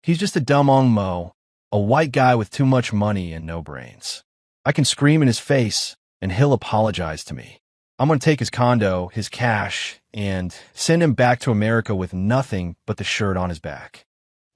He's just a dumb ong mo, a white guy with too much money and no brains. I can scream in his face, and he'll apologize to me. I'm going to take his condo, his cash, and send him back to America with nothing but the shirt on his back.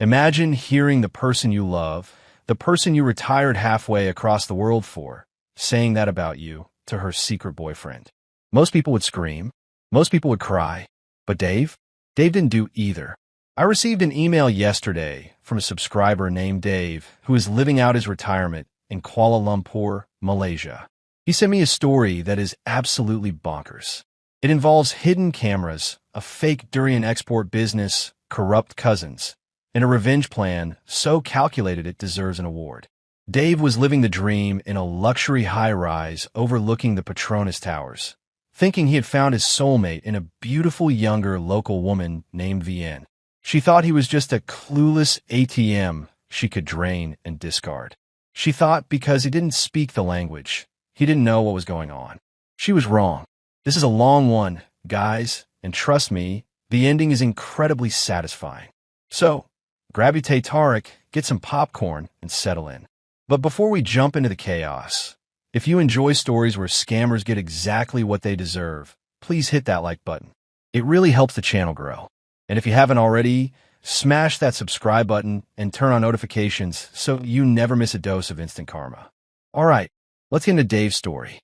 Imagine hearing the person you love, the person you retired halfway across the world for, saying that about you to her secret boyfriend. Most people would scream. Most people would cry. But Dave didn't do either. I received an email yesterday from a subscriber named Dave who is living out his retirement in Kuala Lumpur, Malaysia. He sent me a story that is absolutely bonkers. It involves hidden cameras, a fake Durian export business, corrupt cousins, and a revenge plan so calculated it deserves an award. Dave was living the dream in a luxury high-rise overlooking the Petronas Towers, thinking he had found his soulmate in a beautiful younger local woman named Vienne. She thought he was just a clueless ATM she could drain and discard. She thought because he didn't speak the language, he didn't know what was going on. She was wrong. This is a long one, guys, and trust me, the ending is incredibly satisfying. So, grab your Tariq, get some popcorn, and settle in. But before we jump into the chaos, if you enjoy stories where scammers get exactly what they deserve, please hit that like button. It really helps the channel grow. And if you haven't already, smash that subscribe button and turn on notifications so you never miss a dose of instant karma. All right, let's get into Dave's story.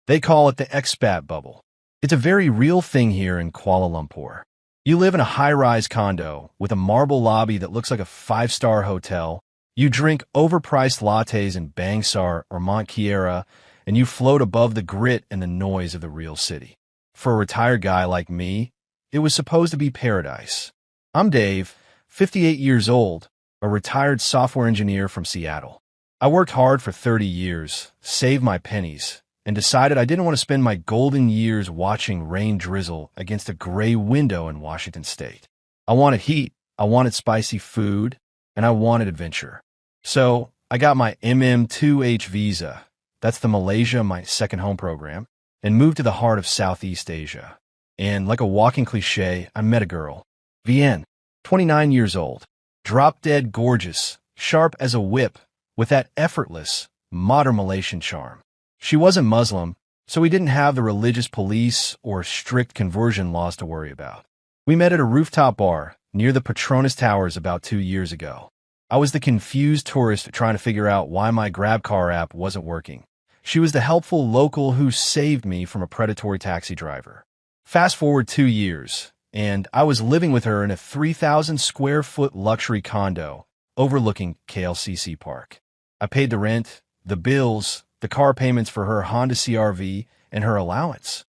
They call it the Expat bubble. It's a very real thing here in Kuala Lumpur. You live in a high-rise condo with a marble lobby that looks like a five-star hotel. You drink overpriced lattes in Bangsar or Mont Kiara, and you float above the grit and the noise of the real city. For a retired guy like me, it was supposed to be paradise. I'm Dave, 58 years old, a retired software engineer from Seattle. I worked hard for 30 years, saved my pennies, and decided I didn't want to spend my golden years watching rain drizzle against a gray window in Washington State. I wanted heat, I wanted spicy food, and I wanted adventure. So I got my MM2H visa, that's the Malaysia My Second Home program, and moved to the heart of Southeast Asia. And like a walking cliche, I met a girl, Vienne, 29 years old, drop-dead gorgeous, sharp as a whip, with that effortless, modern Malaysian charm. She wasn't Muslim, so we didn't have the religious police or strict conversion laws to worry about. We met at a rooftop bar near the Petronas Towers about 2 years ago. I was the confused tourist trying to figure out why my GrabCar app wasn't working. She was the helpful local who saved me from a predatory taxi driver. Fast forward 2 years, and I was living with her in a 3,000 square foot luxury condo overlooking KLCC Park. I paid the rent, the bills, the car payments for her Honda CR-V, and her allowance.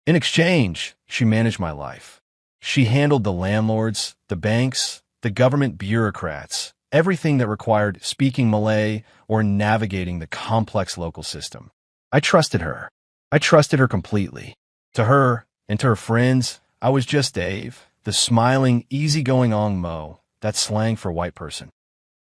In exchange, she managed my life. She handled the landlords, the banks, the government bureaucrats, everything that required speaking Malay or navigating the complex local system. I trusted her. I trusted her completely. To her, and to her friends, I was just Dave, the smiling, easygoing ong mo, that's slang for white person.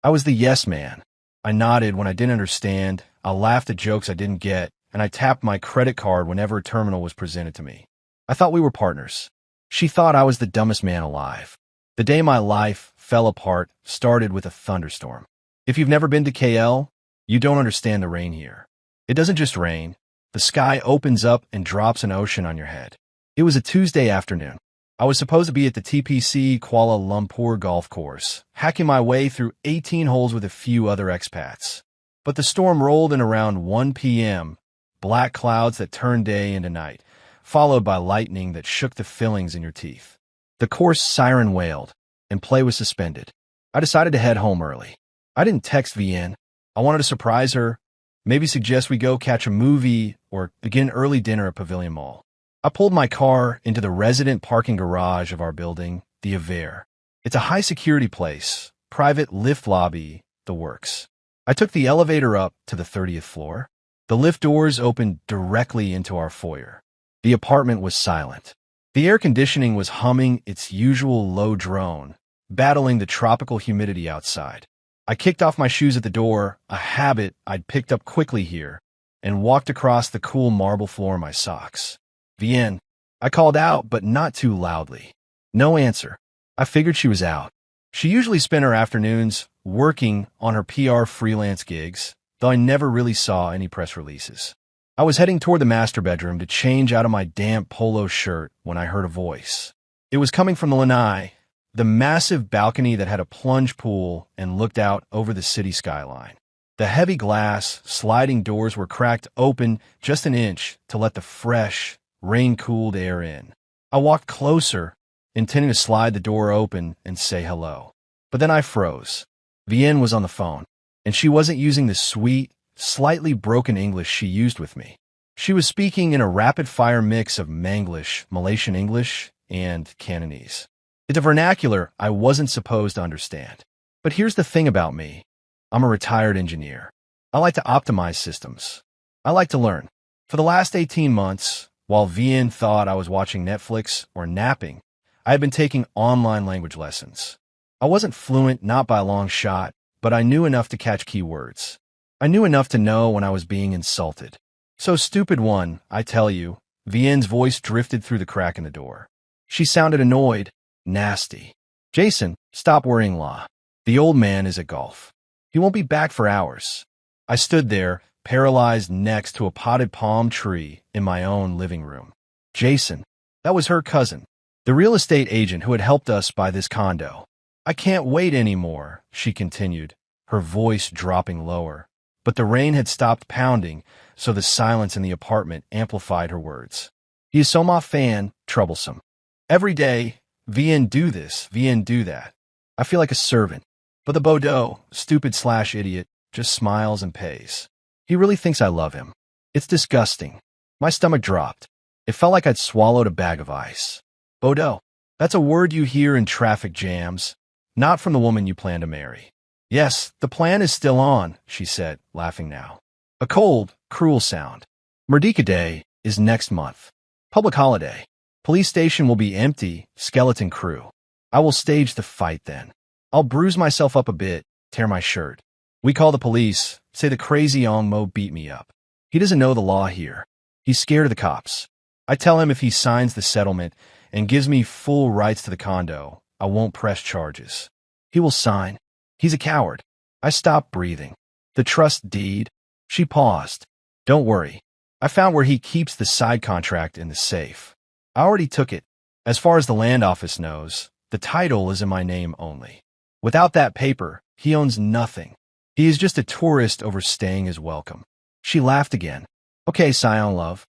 I was the yes man. I nodded when I didn't understand, I laughed at jokes I didn't get, and I tapped my credit card whenever a terminal was presented to me. I thought we were partners. She thought I was the dumbest man alive. The day my life fell apart started with a thunderstorm. If you've never been to KL, you don't understand the rain here. It doesn't just rain. The sky opens up and drops an ocean on your head. It was a Tuesday afternoon. I was supposed to be at the TPC Kuala Lumpur golf course, hacking my way through 18 holes with a few other expats. But the storm rolled in around 1 p.m., black clouds that turned day into night, followed by lightning that shook the fillings in your teeth. The course siren wailed, and play was suspended. I decided to head home early. I didn't text Vienne. I wanted to surprise her, maybe suggest we go catch a movie or begin early dinner at Pavilion Mall. I pulled my car into the resident parking garage of our building, the Aver. It's a high-security place, private lift lobby, the works. I took the elevator up to the 30th floor. The lift doors opened directly into our foyer. The apartment was silent. The air conditioning was humming its usual low drone, battling the tropical humidity outside. I kicked off my shoes at the door, a habit I'd picked up quickly here, and walked across the cool marble floor in my socks. Vienne. I called out, but not too loudly. No answer. I figured she was out. She usually spent her afternoons working on her PR freelance gigs, though I never really saw any press releases. I was heading toward the master bedroom to change out of my damp polo shirt when I heard a voice. It was coming from the lanai, the massive balcony that had a plunge pool and looked out over the city skyline. The heavy glass, sliding doors were cracked open just an inch to let the fresh, rain-cooled air in. I walked closer, intending to slide the door open and say hello. But then I froze. Vienne was on the phone, and she wasn't using the sweet, slightly broken English she used with me. She was speaking in a rapid-fire mix of Manglish, Malaysian English, and Cantonese. It's a vernacular I wasn't supposed to understand. But here's the thing about me. I'm a retired engineer. I like to optimize systems. I like to learn. For the last 18 months, while Vienne thought I was watching Netflix or napping, I had been taking online language lessons. I wasn't fluent, not by a long shot, but I knew enough to catch key words. I knew enough to know when I was being insulted. So stupid one, I tell you, Vienne's voice drifted through the crack in the door. She sounded annoyed, nasty. Jason, stop worrying, La. The old man is at golf. He won't be back for hours. I stood there, paralyzed next to a potted palm tree in my own living room. Jason, that was her cousin, the real estate agent who had helped us buy this condo. I can't wait anymore, she continued, her voice dropping lower. But the rain had stopped pounding, so the silence in the apartment amplified her words. He is so my fan, troublesome. Every day, Vienne do this, Vienne do that. I feel like a servant. But the Bodo, stupid/idiot, just smiles and pays. He really thinks I love him. It's disgusting. My stomach dropped. It felt like I'd swallowed a bag of ice. Bodo, that's a word you hear in traffic jams, not from the woman you plan to marry. Yes, the plan is still on, she said, laughing now. A cold, cruel sound. Merdeka Day is next month. Public holiday. Police station will be empty, skeleton crew. I will stage the fight then. I'll bruise myself up a bit, tear my shirt. We call the police, say the crazy Ong Mo beat me up. He doesn't know the law here. He's scared of the cops. I tell him if he signs the settlement and gives me full rights to the condo, I won't press charges. He will sign. He's a coward. I stopped breathing. The trust deed. She paused. Don't worry. I found where he keeps the side contract in the safe. I already took it. As far as the land office knows, the title is in my name only. Without that paper, he owns nothing. He is just a tourist overstaying his welcome. She laughed again. Okay, Sion love.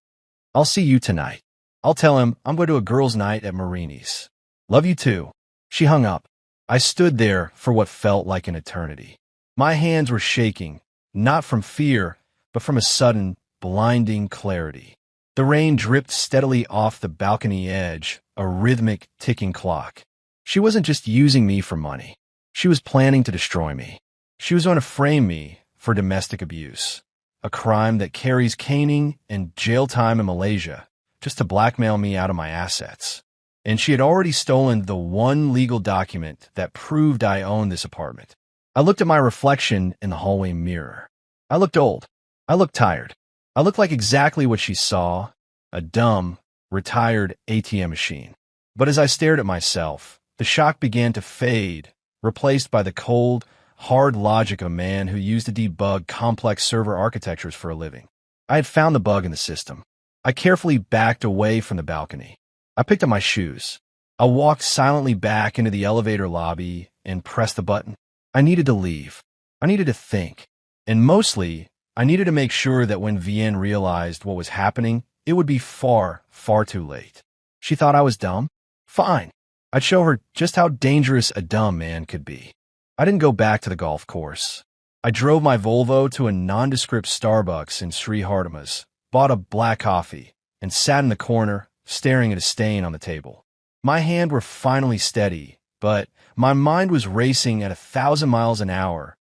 I'll see you tonight. I'll tell him I'm going to a girls' night at Marini's. Love you too. She hung up. I stood there for what felt like an eternity. My hands were shaking, not from fear, but from a sudden, blinding clarity. The rain dripped steadily off the balcony edge, a rhythmic, ticking clock. She wasn't just using me for money. She was planning to destroy me. She was going to frame me for domestic abuse, a crime that carries caning and jail time in Malaysia, just to blackmail me out of my assets. And she had already stolen the one legal document that proved I owned this apartment. I looked at my reflection in the hallway mirror. I looked old. I looked tired. I looked like exactly what she saw, a dumb, retired ATM machine. But as I stared at myself, the shock began to fade, replaced by the cold, hard logic of a man who used to debug complex server architectures for a living. I had found the bug in the system. I carefully backed away from the balcony. I picked up my shoes. I walked silently back into the elevator lobby and pressed the button. I needed to leave. I needed to think. And mostly, I needed to make sure that when Vienne realized what was happening, it would be far, far too late. She thought I was dumb? Fine. I'd show her just how dangerous a dumb man could be. I didn't go back to the golf course. I drove my Volvo to a nondescript Starbucks in Sri Hardimas, bought a black coffee, and sat in the corner, staring at a stain on the table. My hands were finally steady, but my mind was racing at 1,000 miles an hour,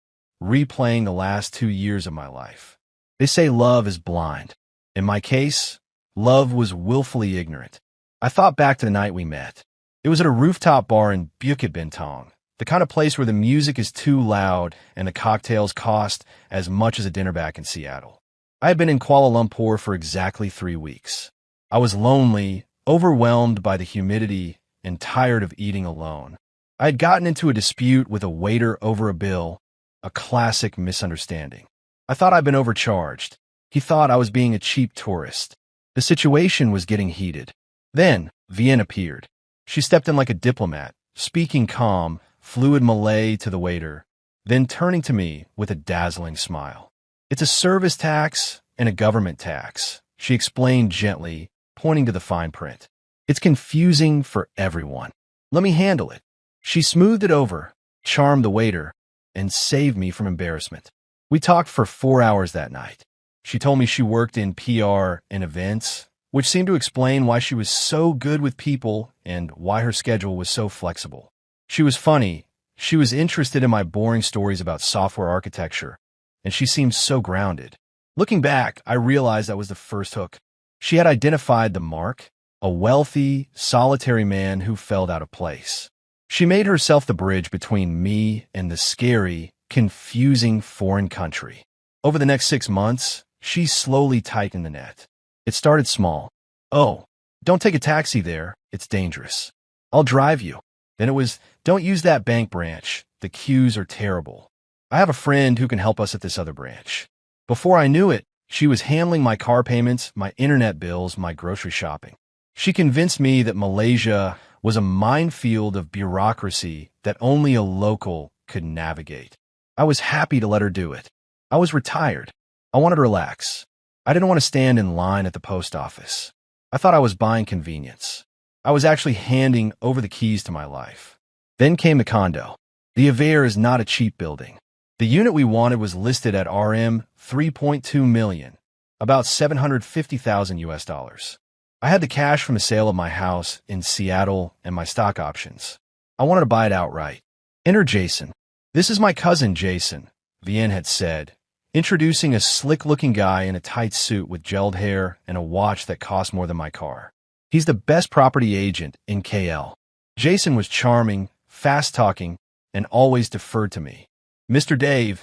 replaying the last 2 years of my life. They say love is blind. In my case, love was willfully ignorant. I thought back to the night we met. It was at a rooftop bar in Bukit Bintang, the kind of place where the music is too loud and the cocktails cost as much as a dinner back in Seattle. I had been in Kuala Lumpur for exactly 3 weeks. I was lonely, overwhelmed by the humidity, and tired of eating alone. I had gotten into a dispute with a waiter over a bill, a classic misunderstanding. I thought I'd been overcharged. He thought I was being a cheap tourist. The situation was getting heated. Then, Vienne appeared. She stepped in like a diplomat, speaking calm, fluid Malay to the waiter, then turning to me with a dazzling smile. "It's a service tax and a government tax," she explained gently, pointing to the fine print. "It's confusing for everyone. Let me handle it." She smoothed it over, charmed the waiter, and saved me from embarrassment. We talked for 4 hours that night. She told me she worked in PR and events, which seemed to explain why she was so good with people and why her schedule was so flexible. She was funny. She was interested in my boring stories about software architecture, and she seemed so grounded. Looking back, I realized that was the first hook. She had identified the mark, a wealthy, solitary man who felt out of place. She made herself the bridge between me and the scary, confusing foreign country. Over the next 6 months, she slowly tightened the net. It started small. "Oh, don't take a taxi there. It's dangerous. I'll drive you." Then it was, "Don't use that bank branch. The queues are terrible. I have a friend who can help us at this other branch." Before I knew it, she was handling my car payments, my internet bills, my grocery shopping. She convinced me that Malaysia was a minefield of bureaucracy that only a local could navigate. I was happy to let her do it. I was retired. I wanted to relax. I didn't want to stand in line at the post office. I thought I was buying convenience. I was actually handing over the keys to my life. Then came the condo. The Aveire is not a cheap building. The unit we wanted was listed at RM 3.2 million, about $750,000. I had the cash from the sale of my house in Seattle and my stock options. I wanted to buy it outright. "Enter Jason." "This is my cousin, Jason," Vienne had said, introducing a slick-looking guy in a tight suit with gelled hair and a watch that cost more than my car. "He's the best property agent in KL." Jason was charming, fast-talking, and always deferred to me. Mr. Dave,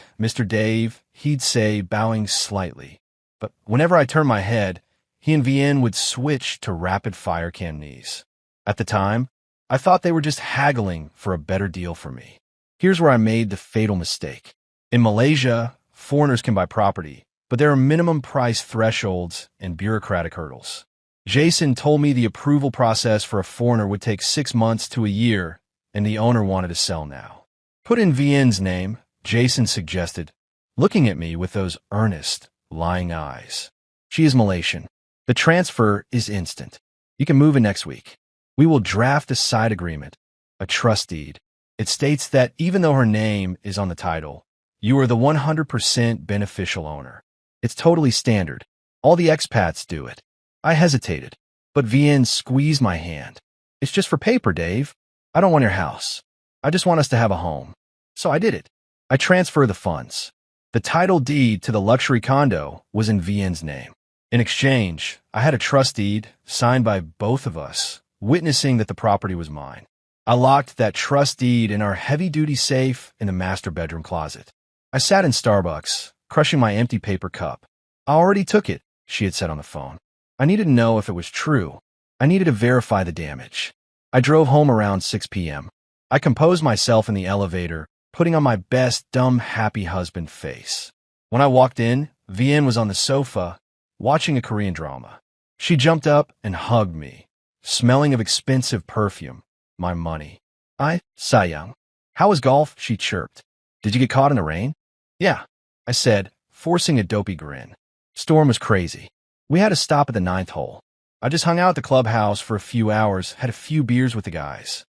he'd say, bowing slightly. But whenever I turned my head, he and Vienne would switch to rapid-fire Cantonese. At the time, I thought they were just haggling for a better deal for me. Here's where I made the fatal mistake. In Malaysia, foreigners can buy property, but there are minimum price thresholds and bureaucratic hurdles. Jason told me the approval process for a foreigner would take 6 months to a year, and the owner wanted to sell now. "Put in Vienne's name," Jason suggested, looking at me with those earnest, lying eyes. "She is Malaysian. The transfer is instant. You can move in next week. We will draft a side agreement, a trust deed. It states that even though her name is on the title, you are the 100% beneficial owner. It's totally standard. All the expats do it." I hesitated, but Vienne squeezed my hand. "It's just for paper, Dave. I don't want your house. I just want us to have a home." So I did it. I transferred the funds. The title deed to the luxury condo was in Vienne's name. In exchange, I had a trust deed signed by both of us, witnessing that the property was mine. I locked that trust deed in our heavy-duty safe in the master bedroom closet. I sat in Starbucks, crushing my empty paper cup. "I already took it," she had said on the phone. I needed to know if it was true. I needed to verify the damage. I drove home around 6 p.m. I composed myself in the elevator, putting on my best dumb happy husband face. When I walked in, Vienne was on the sofa, watching a Korean drama. She jumped up and hugged me, smelling of expensive perfume, my money. "Sayang. How was golf?" she chirped. "Did you get caught in the rain?" "Yeah," I said, forcing a dopey grin. Storm was crazy. We had to stop at the 9th hole. I just hung out at the clubhouse for a few hours, had a few beers with the guys.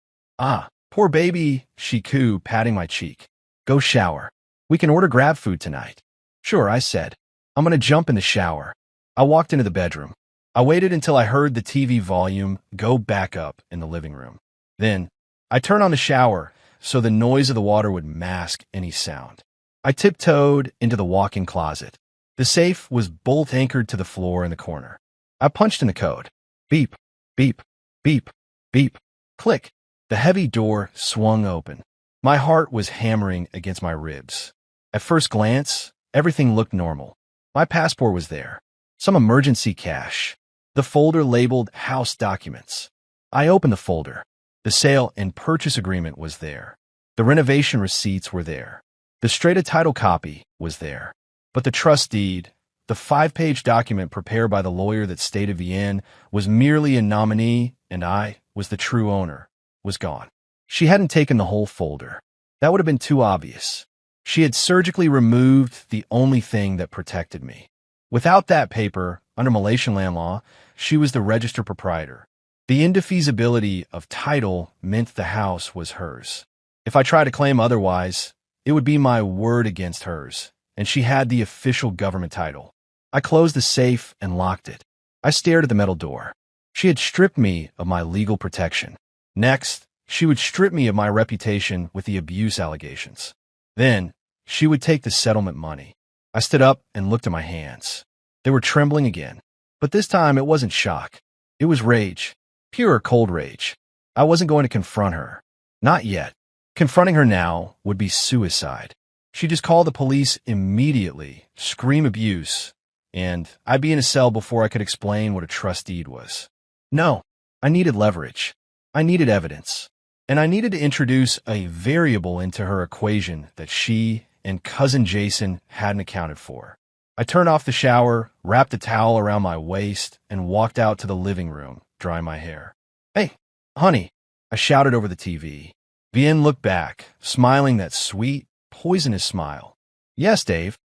Poor baby," she cooed, patting my cheek. "Go shower. We can order grab food tonight." "Sure," I said. "I'm going to jump in the shower." I walked into the bedroom. I waited until I heard the TV volume go back up in the living room. Then, I turned on the shower so the noise of the water would mask any sound. I tiptoed into the walk-in closet. The safe was bolt-anchored to the floor in the corner. I punched in the code. Beep, beep, beep, beep. Click. The heavy door swung open. My heart was hammering against my ribs. At first glance, everything looked normal. My passport was there. Some emergency cash. The folder labeled House Documents. I opened the folder. The sale and purchase agreement was there. The renovation receipts were there. The straight-of-title copy was there. But the trust deed, the 5-page document prepared by the lawyer that stated Vienne was merely a nominee and I was the true owner, was gone. She hadn't taken the whole folder. That would have been too obvious. She had surgically removed the only thing that protected me. Without that paper, under Malaysian land law, she was the registered proprietor. The indefeasibility of title meant the house was hers. If I tried to claim otherwise, it would be my word against hers, and she had the official government title. I closed the safe and locked it. I stared at the metal door. She had stripped me of my legal protection. Next, she would strip me of my reputation with the abuse allegations. Then, she would take the settlement money. I stood up and looked at my hands. They were trembling again. But this time it wasn't shock. It was rage. Pure cold rage. I wasn't going to confront her. Not yet. Confronting her now would be suicide. She'd just call the police immediately, scream abuse, and I'd be in a cell before I could explain what a trust deed was. No, I needed leverage. I needed evidence. And I needed to introduce a variable into her equation that she and cousin Jason hadn't accounted for. I turned off the shower, wrapped a towel around my waist, and walked out to the living room, drying my hair. "Hey, honey," I shouted over the TV. Vienne looked back, smiling that sweet, poisonous smile. "Yes, Dave."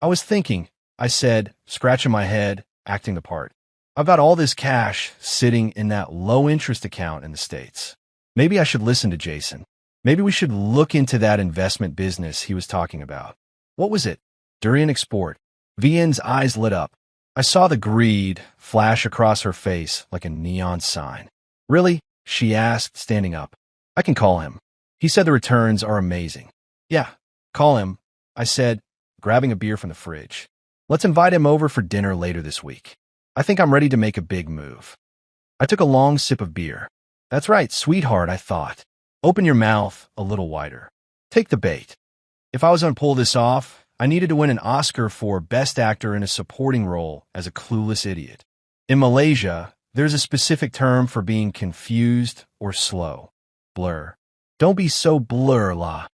"I was thinking," I said, scratching my head, acting the part. "I've got all this cash sitting in that low-interest account in the States. Maybe I should listen to Jason. Maybe we should look into that investment business he was talking about." "What was it?" "Durian Export." Vienne's eyes lit up. I saw the greed flash across her face like a neon sign. "Really?" she asked, standing up. "I can call him. He said the returns are amazing." "Yeah, call him," I said, grabbing a beer from the fridge. "Let's invite him over for dinner later this week. I think I'm ready to make a big move." I took a long sip of beer. "That's right, sweetheart," I thought. "Open your mouth a little wider. Take the bait." If I was going to pull this off, I needed to win an Oscar for Best Actor in a Supporting Role as a clueless idiot. In Malaysia, there's a specific term for being confused or slow. Blur. Don't be so blur, la.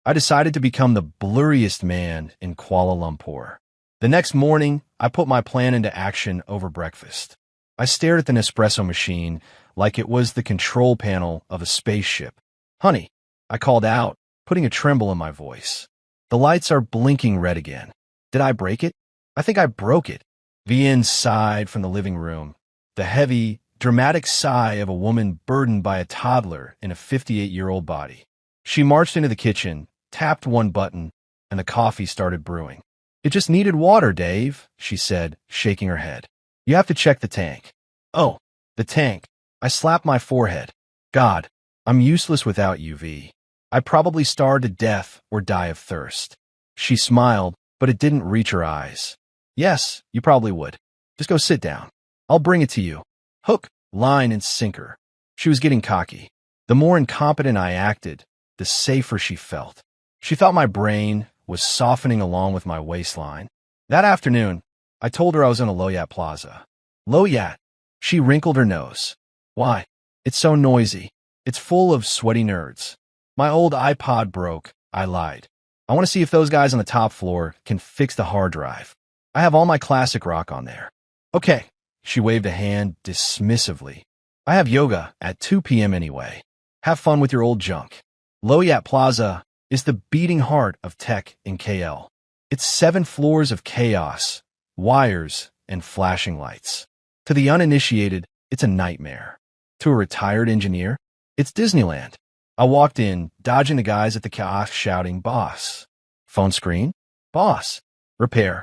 I decided to become the blurriest man in Kuala Lumpur. The next morning, I put my plan into action over breakfast. I stared at the Nespresso machine like it was the control panel of a spaceship. "Honey," I called out, putting a tremble in my voice. "The lights are blinking red again. Did I break it? I think I broke it." Vienne sighed from the living room, the heavy, dramatic sigh of a woman burdened by a toddler in a 58-year-old body. She marched into the kitchen, tapped one button, and the coffee started brewing. "It just needed water, Dave," she said, shaking her head. "You have to check the tank." "Oh, the tank." I slapped my forehead. "God, I'm useless without you, V. I'd probably starve to death or die of thirst." She smiled, but it didn't reach her eyes. "Yes, you probably would. Just go sit down. I'll bring it to you. Hook, line, and sinker." She was getting cocky. The more incompetent I acted, the safer she felt. She thought my brain was softening along with my waistline. That afternoon, I told her I was in a Loyat Plaza. "Loyat?" She wrinkled her nose. "Why? It's so noisy. It's full of sweaty nerds. My old iPod broke," I lied. "I want to see if those guys on the top floor can fix the hard drive. I have all my classic rock on there." "Okay." She waved a hand dismissively. "I have yoga at 2 p.m. anyway. Have fun with your old junk." Loyat Plaza is the beating heart of tech in KL. It's 7 floors of chaos, wires, and flashing lights. To the uninitiated, it's a nightmare. To a retired engineer, it's Disneyland. I walked in, dodging the guys at the kiosk shouting, "Boss." "Phone screen?" "Boss." "Repair."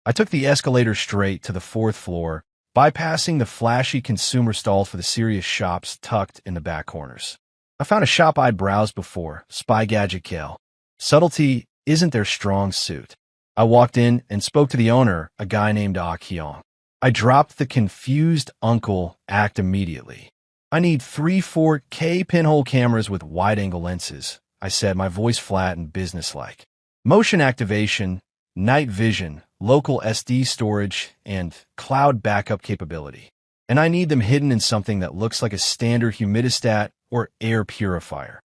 I took the escalator straight to the 4th floor, bypassing the flashy consumer stalls for the serious shops tucked in the back corners. I found a shop I'd browsed before, Spy Gadget Kale. Subtlety isn't their strong suit. I walked in and spoke to the owner, a guy named Ah Kyong. I dropped the confused uncle act immediately. "I need 3 4K pinhole cameras with wide-angle lenses," I said, my voice flat and businesslike. "Motion activation, night vision, local SD storage, and cloud backup capability." and I need them hidden in something that looks like a standard humidistat or air purifier.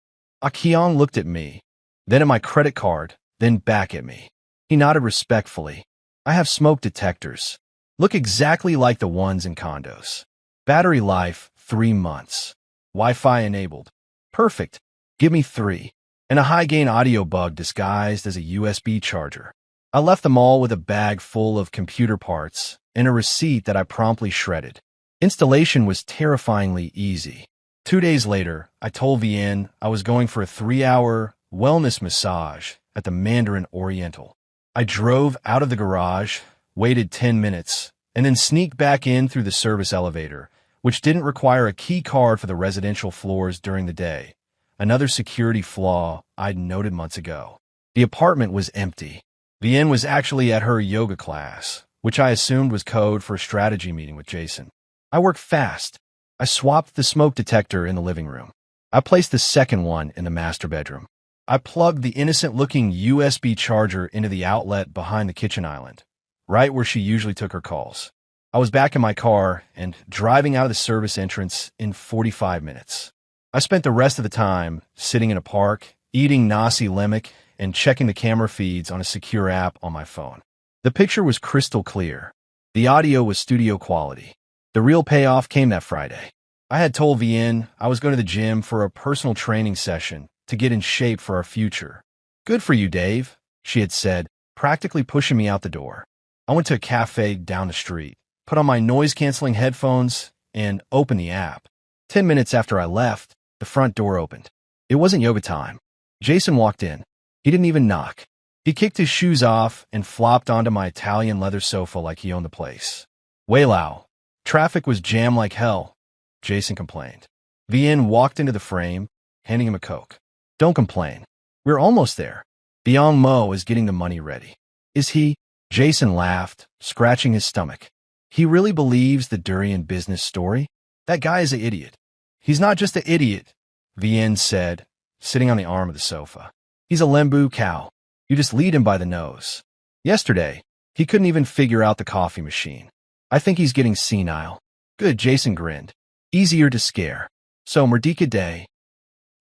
Akiong looked at me, then at my credit card, then back at me. He nodded respectfully. I have smoke detectors. Look exactly like the ones in condos. Battery life, 3 months. Wi-Fi enabled. Perfect. Give me 3. And a high-gain audio bug disguised as a USB charger. I left them all with a bag full of computer parts and a receipt that I promptly shredded. Installation was terrifyingly easy. 2 days later, I told Vienne I was going for a 3-hour wellness massage at the Mandarin Oriental. I drove out of the garage, waited 10 minutes, and then sneaked back in through the service elevator, which didn't require a key card for the residential floors during the day. Another security flaw I'd noted months ago. The apartment was empty. Vienne was actually at her yoga class, which I assumed was code for a strategy meeting with Jason. I worked fast. I swapped the smoke detector in the living room. I placed the second one in the master bedroom. I plugged the innocent-looking USB charger into the outlet behind the kitchen island, right where she usually took her calls. I was back in my car and driving out of the service entrance in 45 minutes. I spent the rest of the time sitting in a park, eating nasi lemak, and checking the camera feeds on a secure app on my phone. The picture was crystal clear. The audio was studio quality. The real payoff came that Friday. I had told Vienne I was going to the gym for a personal training session to get in shape for our future. Good for you, Dave, she had said, practically pushing me out the door. I went to a cafe down the street, put on my noise-canceling headphones, and opened the app. 10 minutes after I left, the front door opened. It wasn't yoga time. Jason walked in. He didn't even knock. He kicked his shoes off and flopped onto my Italian leather sofa like he owned the place. Walao. Traffic was jammed like hell, Jason complained. Vienne walked into the frame, handing him a Coke. Don't complain. We're almost there. Biong Mo is getting the money ready. Is he? Jason laughed, scratching his stomach. He really believes the Durian business story? That guy is an idiot. He's not just an idiot, Vienne said, sitting on the arm of the sofa. He's a lembu cow. You just lead him by the nose. Yesterday, he couldn't even figure out the coffee machine. I think he's getting senile. Good, Jason grinned. Easier to scare. So, Merdeka Day.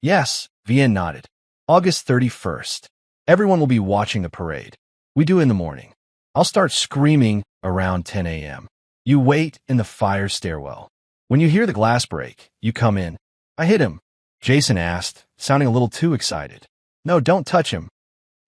Yes, Vienne nodded. August 31st. Everyone will be watching the parade. We do in the morning. I'll start screaming around 10 a.m. You wait in the fire stairwell. When you hear the glass break, you come in. I hit him, Jason asked, sounding a little too excited. No, don't touch him.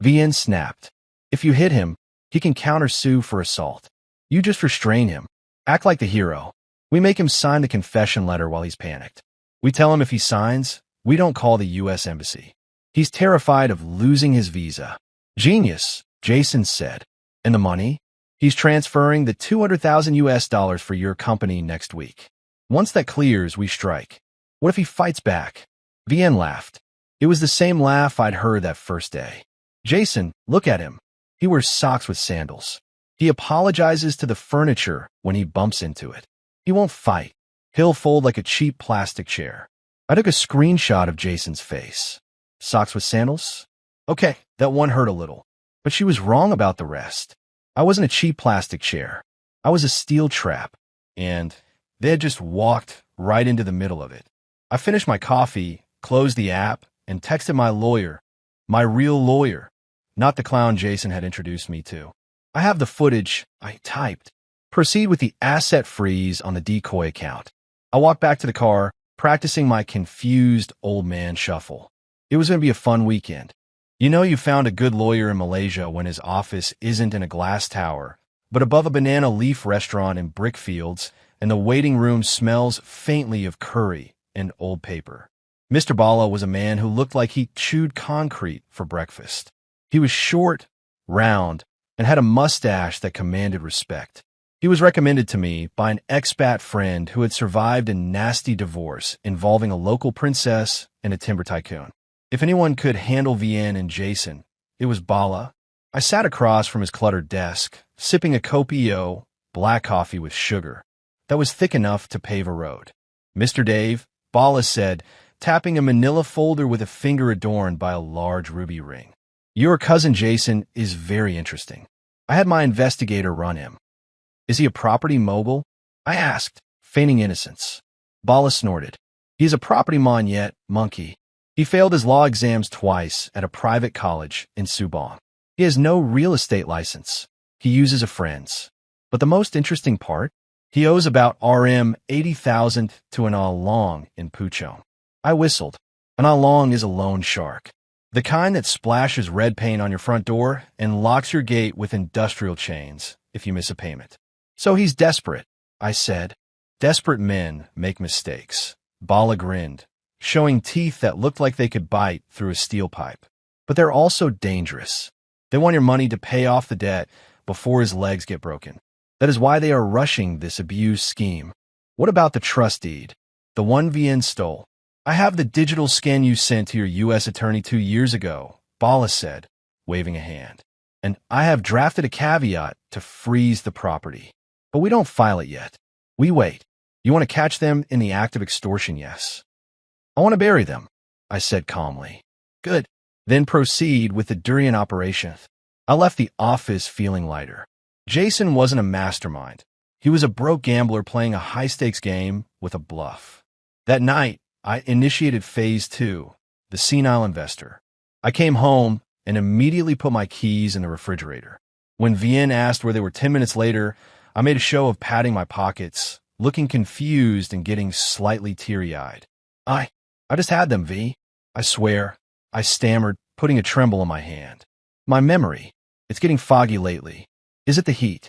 Vienne snapped. If you hit him, he can counter-sue for assault. You just restrain him. Act like the hero. We make him sign the confession letter while he's panicked. We tell him if he signs, we don't call the U.S. Embassy. He's terrified of losing his visa. Genius, Jason said. And the money? He's transferring the $200,000 for your company next week. Once that clears, we strike. What if he fights back? Vienne laughed. It was the same laugh I'd heard that first day. Jason, look at him. He wears socks with sandals. He apologizes to the furniture when he bumps into it. He won't fight. He'll fold like a cheap plastic chair. I took a screenshot of Jason's face. Socks with sandals? Okay, that one hurt a little. But she was wrong about the rest. I wasn't a cheap plastic chair. I was a steel trap. And they had just walked right into the middle of it. I finished my coffee, closed the app, and texted my lawyer. My real lawyer. Not the clown Jason had introduced me to. I have the footage, I typed. Proceed with the asset freeze on the decoy account. I walked back to the car, practicing my confused old man shuffle. It was going to be a fun weekend. You know you found a good lawyer in Malaysia when his office isn't in a glass tower, but above a banana leaf restaurant in brick fields, and the waiting room smells faintly of curry and old paper. Mr. Bala was a man who looked like he chewed concrete for breakfast. He was short, round, and had a mustache that commanded respect. He was recommended to me by an expat friend who had survived a nasty divorce involving a local princess and a timber tycoon. If anyone could handle Vienne and Jason, it was Bala. I sat across from his cluttered desk, sipping a Copio black coffee with sugar that was thick enough to pave a road. Mr. Dave, Bala said, tapping a manila folder with a finger adorned by a large ruby ring. Your cousin Jason is very interesting. I had my investigator run him. Is he a property mogul? I asked, feigning innocence. Bala snorted. He's a property mon yet, monkey. He failed his law exams twice at a private college in Subang. He has no real estate license. He uses a friend's. But the most interesting part? He owes about RM 80,000 to an along in Puchong. I whistled. An along is a loan shark. The kind that splashes red paint on your front door and locks your gate with industrial chains if you miss a payment. So he's desperate, I said. Desperate men make mistakes. Bala grinned, showing teeth that looked like they could bite through a steel pipe. But they're also dangerous. They want your money to pay off the debt before his legs get broken. That is why they are rushing this abuse scheme. What about the trust deed? The one VN stole. I have the digital scan you sent to your U.S. attorney 2 years ago, Bala said, waving a hand. And I have drafted a caveat to freeze the property. But we don't file it yet. We wait. You want to catch them in the act of extortion, yes? I want to bury them, I said calmly. Good. Then proceed with the Durian operation. I left the office feeling lighter. Jason wasn't a mastermind. He was a broke gambler playing a high-stakes game with a bluff. That night, I initiated Phase 2, the senile investor. I came home and immediately put my keys in the refrigerator. When Vien asked where they were 10 minutes later, I made a show of patting my pockets, looking confused and getting slightly teary-eyed. I just had them, V. I swear, I stammered, putting a tremble in my hand. My memory, it's getting foggy lately. Is it the heat?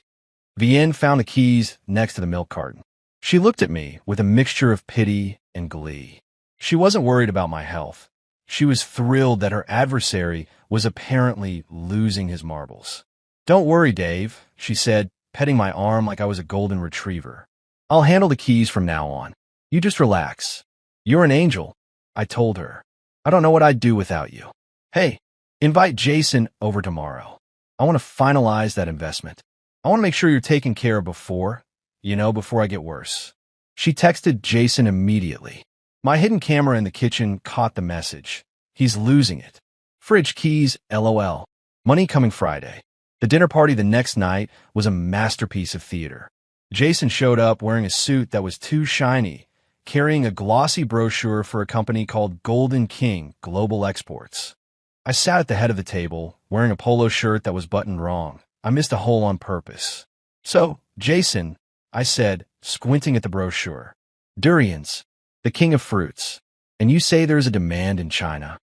Vien found the keys next to the milk carton. She looked at me with a mixture of pity and glee. She wasn't worried about my health. She was thrilled that her adversary was apparently losing his marbles. Don't worry, Dave, she said, petting my arm like I was a golden retriever. I'll handle the keys from now on. You just relax. You're an angel, I told her. I don't know what I'd do without you. Hey, invite Jason over tomorrow. I want to finalize that investment. I want to make sure you're taken care of before I get worse. She texted Jason immediately. My hidden camera in the kitchen caught the message. He's losing it. Fridge keys, LOL. Money coming Friday. The dinner party the next night was a masterpiece of theater. Jason showed up wearing a suit that was too shiny, carrying a glossy brochure for a company called Golden King Global Exports. I sat at the head of the table, wearing a polo shirt that was buttoned wrong. I missed a hole on purpose. So, Jason, I said, squinting at the brochure. Durians, the king of fruits. And you say there's a demand in China.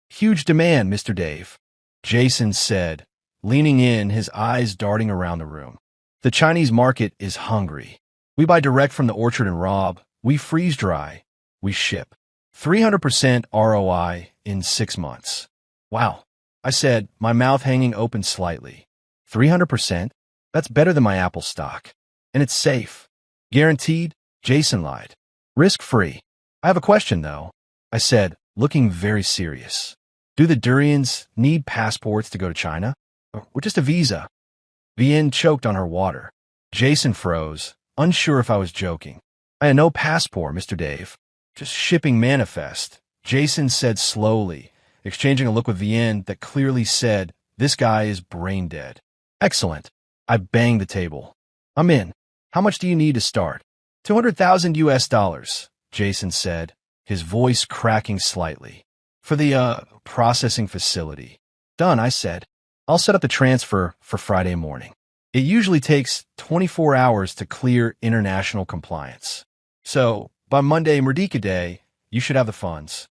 Huge demand, Mr. Dave, Jason said, leaning in, his eyes darting around the room. The Chinese market is hungry. We buy direct from the orchard and rob. We freeze dry. We ship. 300% ROI in 6 months. Wow, I said, my mouth hanging open slightly. 300%? That's better than my Apple stock. And it's safe. Guaranteed? Jason lied. Risk-free. I have a question, though, I said, looking very serious. Do the Durians need passports to go to China? Or just a visa? Vien choked on her water. Jason froze, unsure if I was joking. I had no passport, Mr. Dave. Just shipping manifest, Jason said slowly, exchanging a look with Vien that clearly said, this guy is brain dead. Excellent. I banged the table. I'm in. How much do you need to start? 200,000 US dollars, Jason said, his voice cracking slightly. For the, processing facility. Done, I said. I'll set up the transfer for Friday morning. It usually takes 24 hours to clear international compliance. So, by Monday, Merdeka Day, you should have the funds.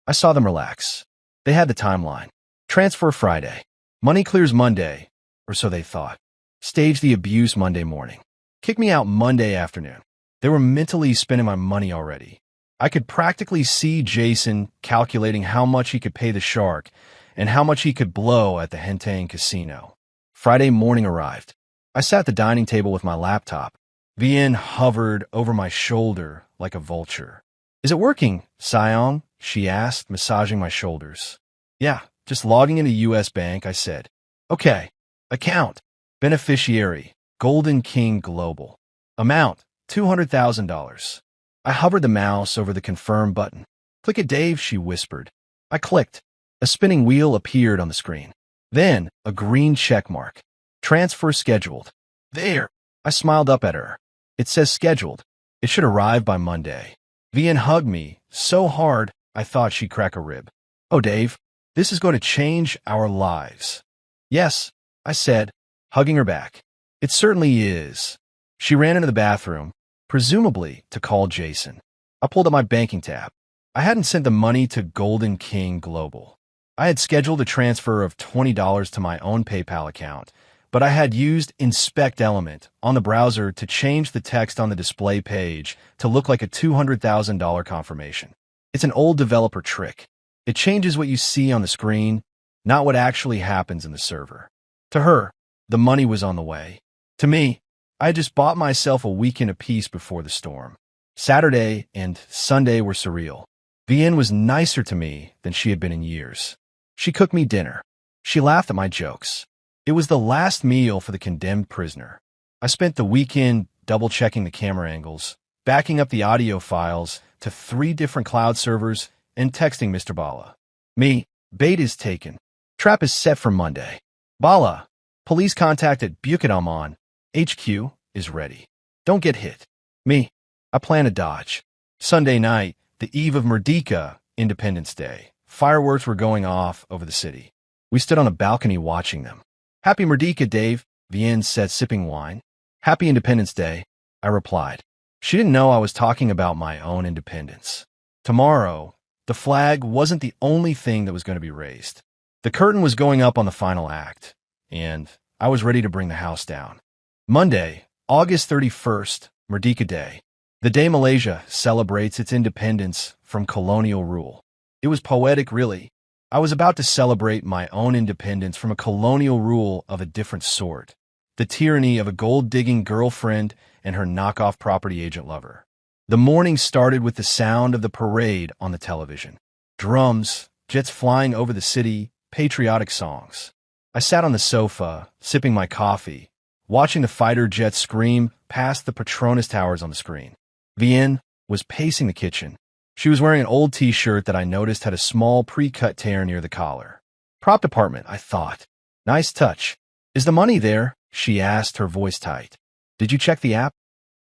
I saw them relax. They had the timeline. Transfer Friday. Money clears Monday, or so they thought. Stage the abuse Monday morning. Kick me out Monday afternoon. They were mentally spending my money already. I could practically see Jason calculating how much he could pay the shark and how much he could blow at the Hentang casino. Friday morning arrived. I sat at the dining table with my laptop. Vien hovered over my shoulder like a vulture. Is it working, Siong? She asked, massaging my shoulders. Yeah, just logging into US Bank, I said. Okay. Account. Beneficiary. Golden King Global. Amount. $200,000. I hovered the mouse over the confirm button. Click it, Dave, she whispered. I clicked. A spinning wheel appeared on the screen. Then, a green check mark. Transfer scheduled. There. I smiled up at her. It says scheduled. It should arrive by Monday. Vian hugged me so hard I thought she'd crack a rib. Oh, Dave, this is going to change our lives. Yes, I said, hugging her back. It certainly is. She ran into the bathroom, presumably to call Jason. I pulled up my banking tab. I hadn't sent the money to Golden King Global. I had scheduled a transfer of $20 to my own PayPal account, but I had used Inspect Element on the browser to change the text on the display page to look like a $200,000 confirmation. It's an old developer trick. It changes what you see on the screen, not what actually happens in the server. To her, the money was on the way. To me, I had just bought myself a weekend apiece before the storm. Saturday and Sunday were surreal. Vian was nicer to me than she had been in years. She cooked me dinner. She laughed at my jokes. It was the last meal for the condemned prisoner. I spent the weekend double-checking the camera angles, backing up the audio files to 3 different cloud servers, and texting Mr. Bala. Me, bait is taken. Trap is set for Monday. Bala, police contact at Bukit Aman. HQ is ready. Don't get hit. Me, I plan to dodge. Sunday night, the eve of Merdeka, Independence Day. Fireworks were going off over the city. We stood on a balcony watching them. Happy Merdeka, Dave, Vian said, sipping wine. Happy Independence Day, I replied. She didn't know I was talking about my own independence. Tomorrow, the flag wasn't the only thing that was going to be raised. The curtain was going up on the final act, and I was ready to bring the house down. Monday, August 31st, Merdeka Day, the day Malaysia celebrates its independence from colonial rule. It was poetic, really. I was about to celebrate my own independence from a colonial rule of a different sort, the tyranny of a gold-digging girlfriend and her knockoff property agent lover. The morning started with the sound of the parade on the television. Drums, jets flying over the city, patriotic songs. I sat on the sofa, sipping my coffee, watching the fighter jets scream past the Petronas towers on the screen. Vian was pacing the kitchen. She was wearing an old t-shirt that I noticed had a small pre-cut tear near the collar. Prop department, I thought. Nice touch. Is the money there? She asked, her voice tight. Did you check the app?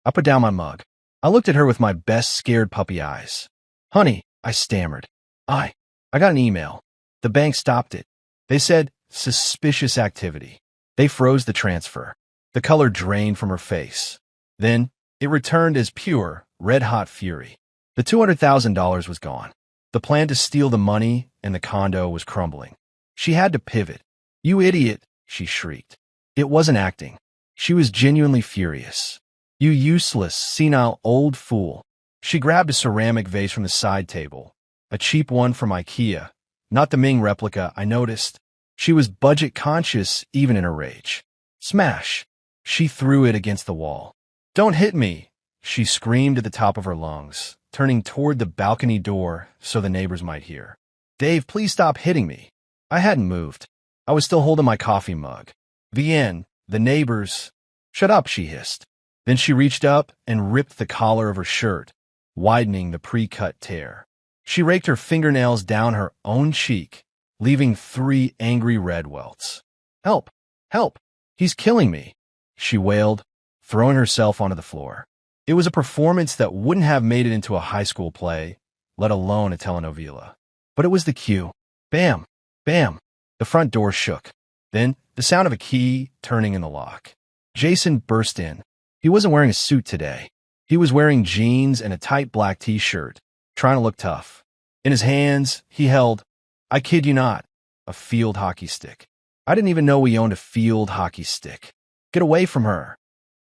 I put down my mug. I looked at her with my best scared puppy eyes. Honey, I stammered. I got an email. The bank stopped it. They said, suspicious activity. They froze the transfer. The color drained from her face. Then, it returned as pure, red-hot fury. The $200,000 was gone. The plan to steal the money and the condo was crumbling. She had to pivot. You idiot, she shrieked. It wasn't acting. She was genuinely furious. You useless, senile old fool. She grabbed a ceramic vase from the side table, a cheap one from IKEA, not the Ming replica, I noticed. She was budget-conscious even in her rage. Smash! She threw it against the wall. Don't hit me, she screamed at the top of her lungs, turning toward the balcony door so the neighbors might hear. Dave, please stop hitting me. I hadn't moved. I was still holding my coffee mug. Vian, the neighbors. Shut up, she hissed. Then she reached up and ripped the collar of her shirt, widening the pre-cut tear. She raked her fingernails down her own cheek, leaving 3 angry red welts. Help! Help! He's killing me, she wailed, throwing herself onto the floor. It was a performance that wouldn't have made it into a high school play, let alone a telenovela. But it was the cue. Bam! Bam! The front door shook. Then, the sound of a key turning in the lock. Jason burst in. He wasn't wearing a suit today. He was wearing jeans and a tight black t-shirt, trying to look tough. In his hands, he held, I kid you not, a field hockey stick. I didn't even know we owned a field hockey stick. Get away from her.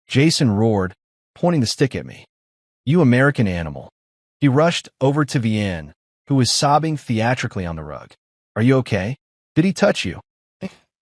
Jason roared, pointing the stick at me. You American animal. He rushed over to Vian, who was sobbing theatrically on the rug. Are you okay? Did he touch you?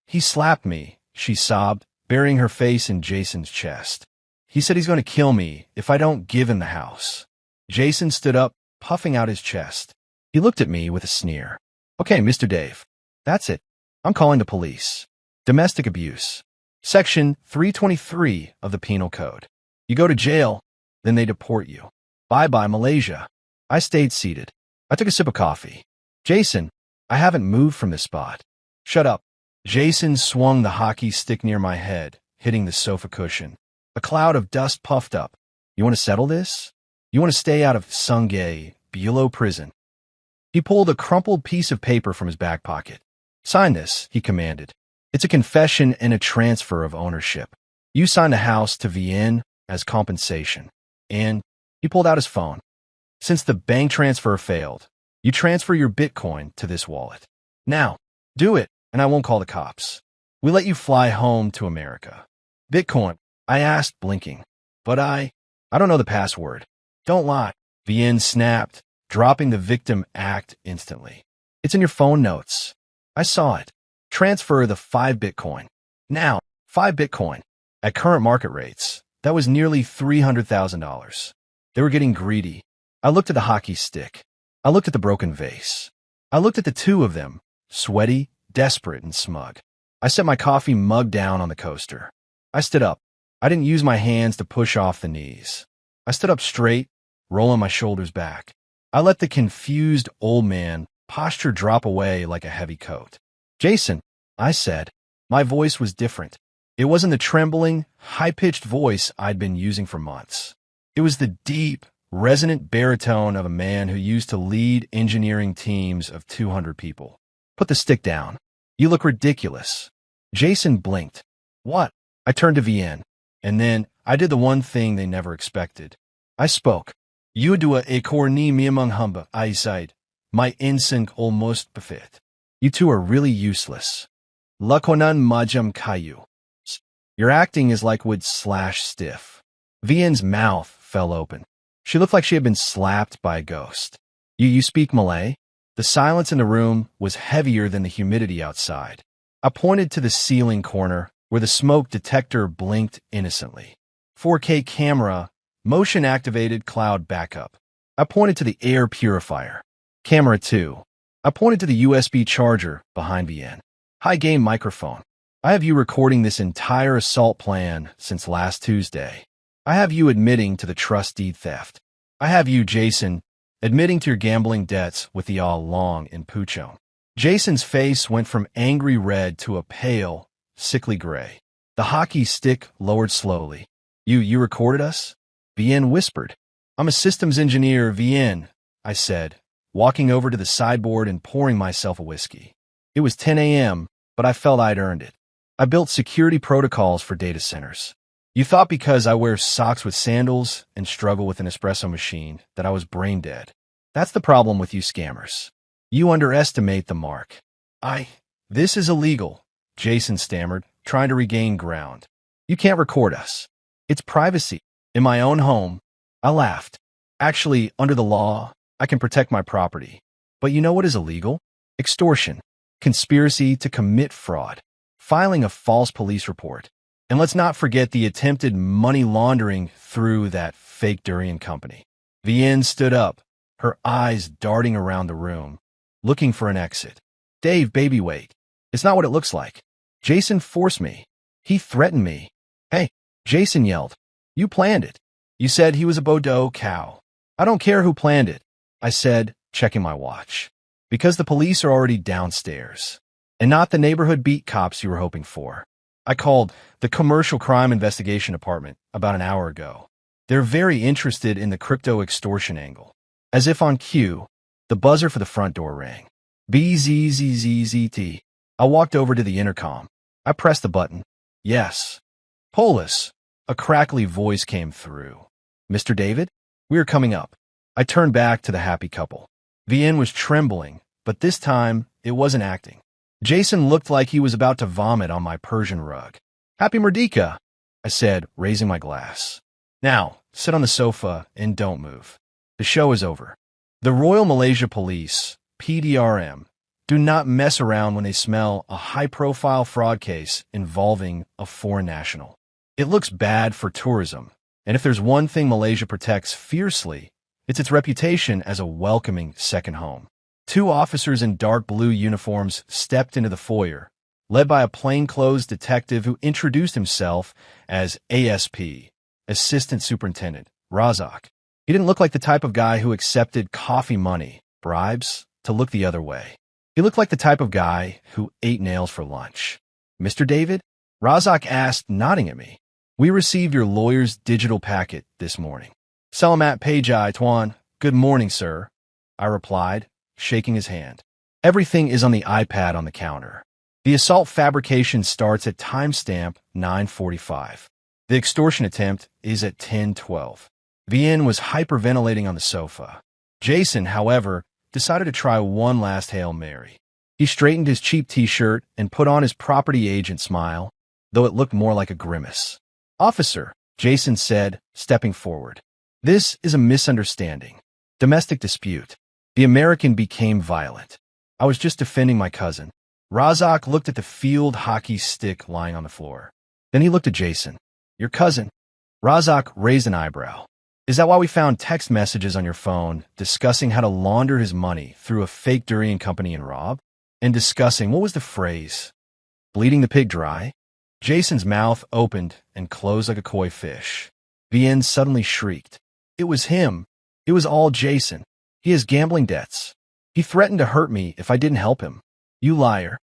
He slapped me, she sobbed, burying her face in Jason's chest. He said he's going to kill me if I don't give him the house. Jason stood up, puffing out his chest. He looked at me with a sneer. Okay, Mr. Dave. That's it. I'm calling the police. Domestic abuse. Section 323 of the Penal Code. You go to jail, then they deport you. Bye-bye, Malaysia. I stayed seated. I took a sip of coffee. Jason, I haven't moved from this spot. Shut up. Jason swung the hockey stick near my head, hitting the sofa cushion. A cloud of dust puffed up. You want to settle this? You want to stay out of Sungay, below prison. He pulled a crumpled piece of paper from his back pocket. Sign this, he commanded. It's a confession and a transfer of ownership. You signed a house to VN as compensation. And he pulled out his phone. Since the bank transfer failed, you transfer your Bitcoin to this wallet. Now, do it, and I won't call the cops. We let you fly home to America. Bitcoin, I asked, blinking. But I don't know the password. Don't lie. VN snapped, dropping the victim act instantly. It's in your phone notes. I saw it. Transfer the 5 Bitcoin. Now, 5 Bitcoin. At current market rates, that was nearly $300,000. They were getting greedy. I looked at the hockey stick. I looked at the broken vase. I looked at the two of them, sweaty, desperate, and smug. I set my coffee mug down on the coaster. I stood up. I didn't use my hands to push off the knees. I stood up straight, rolling my shoulders back. I let the confused old man posture drop away like a heavy coat. Jason, I said. My voice was different. It wasn't the trembling, high-pitched voice I'd been using for months. It was the deep, resonant baritone of a man who used to lead engineering teams of 200 people. Put the stick down. You look ridiculous. Jason blinked. What? I turned to VN. And then I did the one thing they never expected. I spoke. You do a korni miamang humba, I said. My instinct almost befit. You two are really useless. Lakonan majam kayu. Your acting is like wood/stiff. VN's mouth fell open. She looked like she had been slapped by a ghost. You speak Malay? The silence in the room was heavier than the humidity outside. I pointed to the ceiling corner where the smoke detector blinked innocently. 4K camera, motion-activated cloud backup. I pointed to the air purifier. Camera 2. I pointed to the USB charger behind VN. High-gain microphone. I have you recording this entire assault plan since last Tuesday. I have you admitting to the trust deed theft. I have you, Jason, admitting to your gambling debts with the all long in Puchon. Jason's face went from angry red to a pale, sickly gray. The hockey stick lowered slowly. You recorded us? VN whispered. I'm a systems engineer, VN, I said, walking over to the sideboard and pouring myself a whiskey. It was 10 a.m., but I felt I'd earned it. I built security protocols for data centers. You thought because I wear socks with sandals and struggle with an espresso machine that I was brain dead. That's the problem with you scammers. You underestimate the mark. This is illegal, Jason stammered, trying to regain ground. You can't record us. It's privacy. In my own home. I laughed. Actually, under the law, I can protect my property. But you know what is illegal? Extortion. Conspiracy to commit fraud. Filing a false police report. And let's not forget the attempted money laundering through that fake Durian company. VN stood up, her eyes darting around the room, looking for an exit. Dave, baby, wait. It's not what it looks like. Jason forced me. He threatened me. Hey, Jason yelled. You planned it. You said he was a Bordeaux cow. I don't care who planned it, I said, checking my watch. Because the police are already downstairs. And not the neighborhood beat cops you were hoping for. I called the Commercial Crime Investigation Department about an hour ago. They're very interested in the crypto extortion angle. As if on cue, the buzzer for the front door rang. BZZZZT. I walked over to the intercom. I pressed the button. Yes. Polis. A crackly voice came through. Mr. David? We are coming up. I turned back to the happy couple. VN was trembling, but this time it wasn't acting. Jason looked like he was about to vomit on my Persian rug. Happy Merdeka, I said, raising my glass. Now, sit on the sofa and don't move. The show is over. The Royal Malaysia Police, PDRM, do not mess around when they smell a high-profile fraud case involving a foreign national. It looks bad for tourism, and if there's one thing Malaysia protects fiercely, it's its reputation as a welcoming second home. 2 officers in dark blue uniforms stepped into the foyer, led by a plainclothes detective who introduced himself as ASP, Assistant Superintendent, Razak. He didn't look like the type of guy who accepted coffee money, bribes, to look the other way. He looked like the type of guy who ate nails for lunch. Mr. David? Razak asked, nodding at me. We received your lawyer's digital packet this morning. Salamat Pajai Tuan. Good morning, sir, I replied, shaking his hand. Everything is on the iPad on the counter. The assault fabrication starts at timestamp 9:45. The extortion attempt is at 10:12. Vien was hyperventilating on the sofa. Jason, however, decided to try one last Hail Mary. He straightened his cheap t-shirt and put on his property agent smile, though it looked more like a grimace. Officer, Jason said, stepping forward. This is a misunderstanding. Domestic dispute. The American became violent. I was just defending my cousin. Razak looked at the field hockey stick lying on the floor. Then he looked at Jason. Your cousin? Razak raised an eyebrow. Is that why we found text messages on your phone discussing how to launder his money through a fake Durian company and rob? And discussing, what was the phrase? Bleeding the pig dry? Jason's mouth opened and closed like a koi fish. Vien suddenly shrieked. It was him. It was all Jason. He has gambling debts. He threatened to hurt me if I didn't help him. You liar.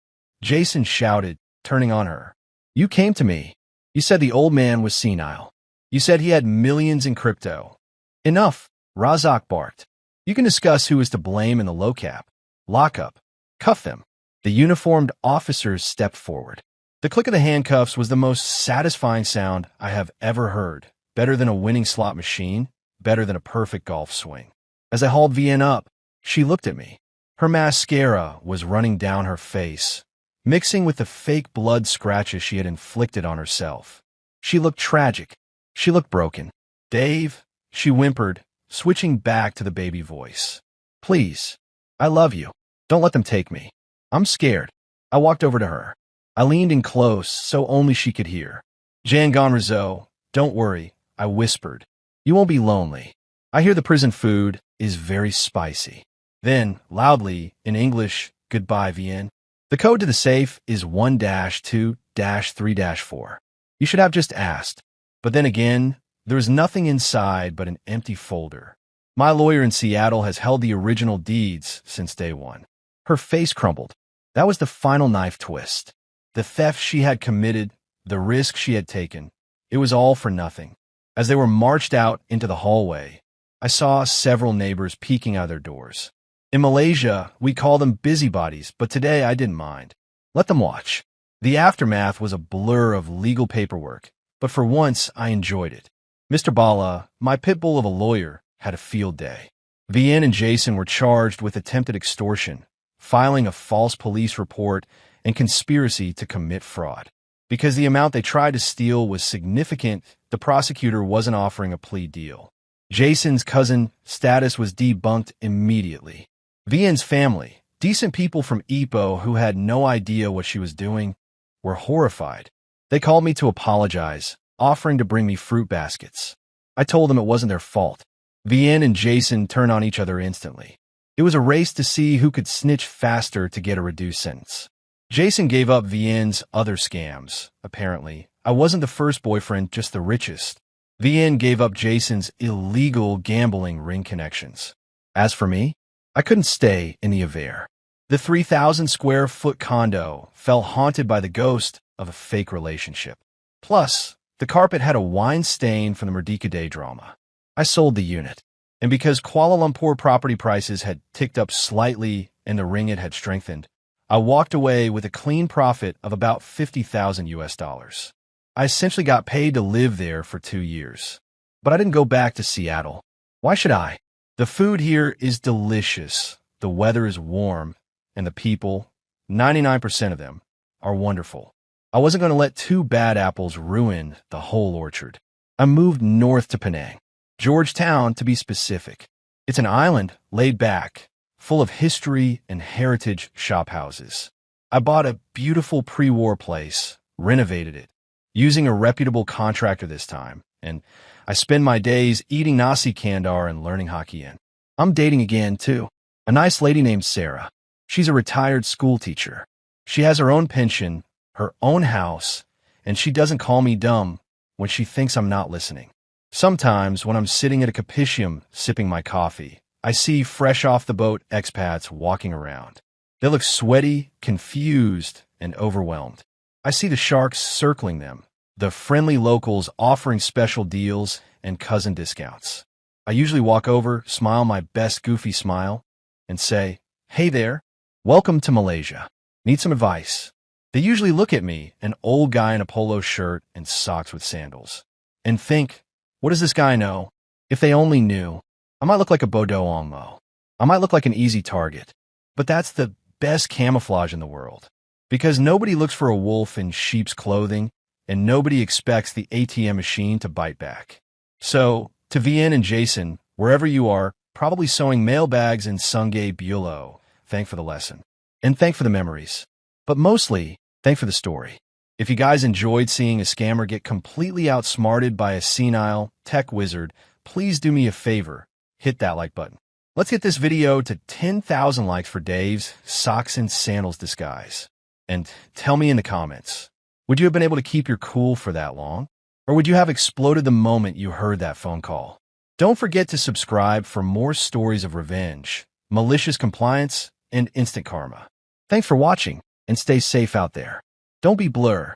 Jason shouted, turning on her. You came to me. You said the old man was senile. You said he had millions in crypto. Enough, Razak barked. You can discuss who is to blame in the low-cap. Lock up. Cuff them. The uniformed officers stepped forward. The click of the handcuffs was the most satisfying sound I have ever heard. Better than a winning slot machine, better than a perfect golf swing. As I hauled Vien up, she looked at me. Her mascara was running down her face, mixing with the fake blood scratches she had inflicted on herself. She looked tragic. She looked broken. Dave, she whimpered, switching back to the baby voice. Please. I love you. Don't let them take me. I'm scared. I walked over to her. I leaned in close so only she could hear. Jangon Rizzo, don't worry, I whispered. You won't be lonely. I hear the prison food is very spicy. Then, loudly, in English, goodbye, Vien. The code to the safe is 1-2-3-4. You should have just asked. But then again, there is nothing inside but an empty folder. My lawyer in Seattle has held the original deeds since day one. Her face crumbled. That was the final knife twist. The theft she had committed, the risk she had taken, it was all for nothing. As they were marched out into the hallway, I saw several neighbors peeking out their doors. In Malaysia, we call them busybodies, but today I didn't mind. Let them watch. The aftermath was a blur of legal paperwork, but for once I enjoyed it. Mr. Bala, my pit bull of a lawyer, had a field day. Vien and Jason were charged with attempted extortion, filing a false police report, and conspiracy to commit fraud. Because the amount they tried to steal was significant, the prosecutor wasn't offering a plea deal. Jason's cousin status was debunked immediately. Vien's family, decent people from Ipoh who had no idea what she was doing, were horrified. They called me to apologize, offering to bring me fruit baskets. I told them it wasn't their fault. Vien and Jason turned on each other instantly. It was a race to see who could snitch faster to get a reduced sentence. Jason gave up Vien's other scams, apparently. I wasn't the first boyfriend, just the richest. Vien gave up Jason's illegal gambling ring connections. As for me, I couldn't stay in the affair. The 3,000-square-foot condo felt haunted by the ghost of a fake relationship. Plus, the carpet had a wine stain from the Merdeka day drama. I sold the unit. And because Kuala Lumpur property prices had ticked up slightly and the ringgit had strengthened, I walked away with a clean profit of about 50,000 US dollars. I essentially got paid to live there for 2 years. But I didn't go back to Seattle. Why should I? The food here is delicious, the weather is warm, and the people, 99% of them, are wonderful. I wasn't going to let 2 bad apples ruin the whole orchard. I moved north to Penang, Georgetown to be specific. It's an island laid back, full of history and heritage shophouses. I bought a beautiful pre-war place, renovated it, using a reputable contractor this time, and I spend my days eating nasi kandar and learning Hokkien. I'm dating again, too. A nice lady named Sarah. She's a retired school teacher. She has her own pension, her own house, and she doesn't call me dumb when she thinks I'm not listening. Sometimes, when I'm sitting at a capitium sipping my coffee, I see fresh-off-the-boat expats walking around. They look sweaty, confused, and overwhelmed. I see the sharks circling them, the friendly locals offering special deals and cousin discounts. I usually walk over, smile my best goofy smile, and say, "Hey there, welcome to Malaysia. Need some advice?" They usually look at me, an old guy in a polo shirt and socks with sandals, and think, what does this guy know? If they only knew. I might look like a Bodo Onmo. I might look like an easy target. But that's the best camouflage in the world. Because nobody looks for a wolf in sheep's clothing, and nobody expects the ATM machine to bite back. So, to Vian and Jason, wherever you are, probably sewing mailbags in Sungay Bulo, thank for the lesson. And thank for the memories. But mostly, thank for the story. If you guys enjoyed seeing a scammer get completely outsmarted by a senile tech wizard, please do me a favor, hit that like button. Let's get this video to 10,000 likes for Dave's socks and sandals disguise. And tell me in the comments, would you have been able to keep your cool for that long? Or would you have exploded the moment you heard that phone call? Don't forget to subscribe for more stories of revenge, malicious compliance, and instant karma. Thanks for watching, and stay safe out there. Don't be blur.